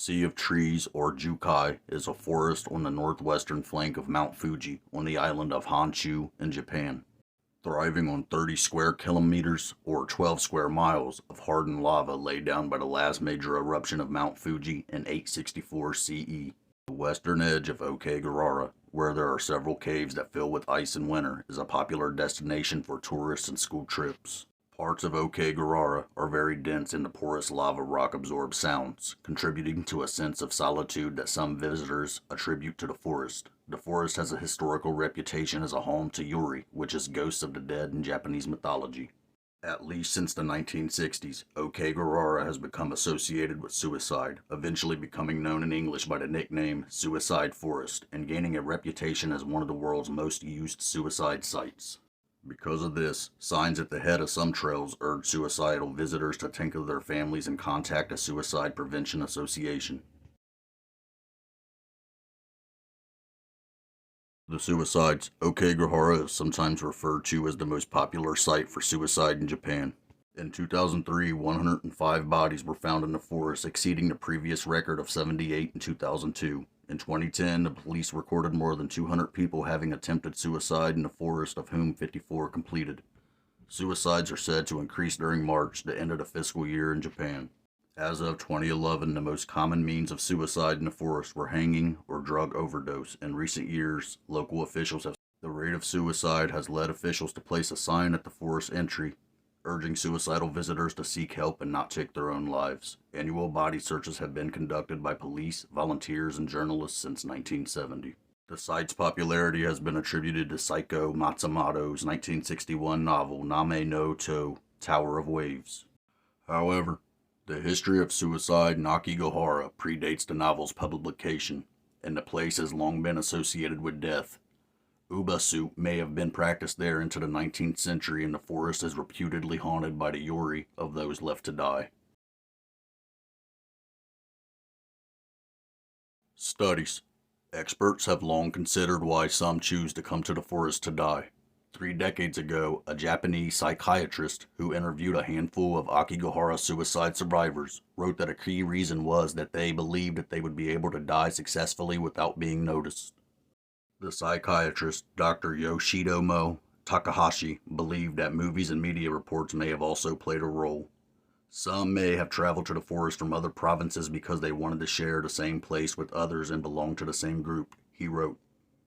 Sea of Trees, or Jukai, is a forest on the northwestern flank of Mount Fuji on the island of Honshu in Japan, thriving on 30 square kilometers or 12 square miles of hardened lava laid down by the last major eruption of Mount Fuji in 864 CE. The western edge of Okegahara, where there are several caves that fill with ice in winter, is a popular destination for tourists and school trips. Parts of Okegahara are very dense in the porous lava rock absorbed sounds, contributing to a sense of solitude that some visitors attribute to the forest. The forest has a historical reputation as a home to Yuri, which is ghosts of the dead in Japanese mythology. At least since the 1960s, Okegahara has become associated with suicide, eventually becoming known in English by the nickname Suicide Forest, and gaining a reputation as one of the world's most used suicide sites. Because of this, signs at the head of some trails urge suicidal visitors to think of their families and contact a suicide prevention association. The suicides. Okegahara is sometimes referred to as the most popular site for suicide in Japan. In 2003, 105 bodies were found in the forest, exceeding the previous record of 78 in 2002. In 2010, the police recorded more than 200 people having attempted suicide in the forest, of whom 54 completed. Suicides are said to increase during March, the end of the fiscal year in Japan. As of 2011, the most common means of suicide in the forest were hanging or drug overdose. In recent years, local officials have the rate of suicide has led officials to place a sign at the forest entry urging suicidal visitors to seek help and not take their own lives. Annual body searches have been conducted by police, volunteers, and journalists since 1970. The site's popularity has been attributed to Saiko Matsumoto's 1961 novel Name no To, Tower of Waves. However, the history of suicide in Okegahara predates the novel's publication, and the place has long been associated with death. Ubasu may have been practiced there into the 19th century, and the forest is reputedly haunted by the Yuri of those left to die. Studies. Experts have long considered why some choose to come to the forest to die. 3 decades ago, a Japanese psychiatrist who interviewed a handful of Okegahara suicide survivors wrote that a key reason was that they believed that they would be able to die successfully without being noticed. The psychiatrist, Dr. Yoshitomo Takahashi, believed that movies and media reports may have also played a role. Some may have traveled to the forest from other provinces because they wanted to share the same place with others and belong to the same group, he wrote.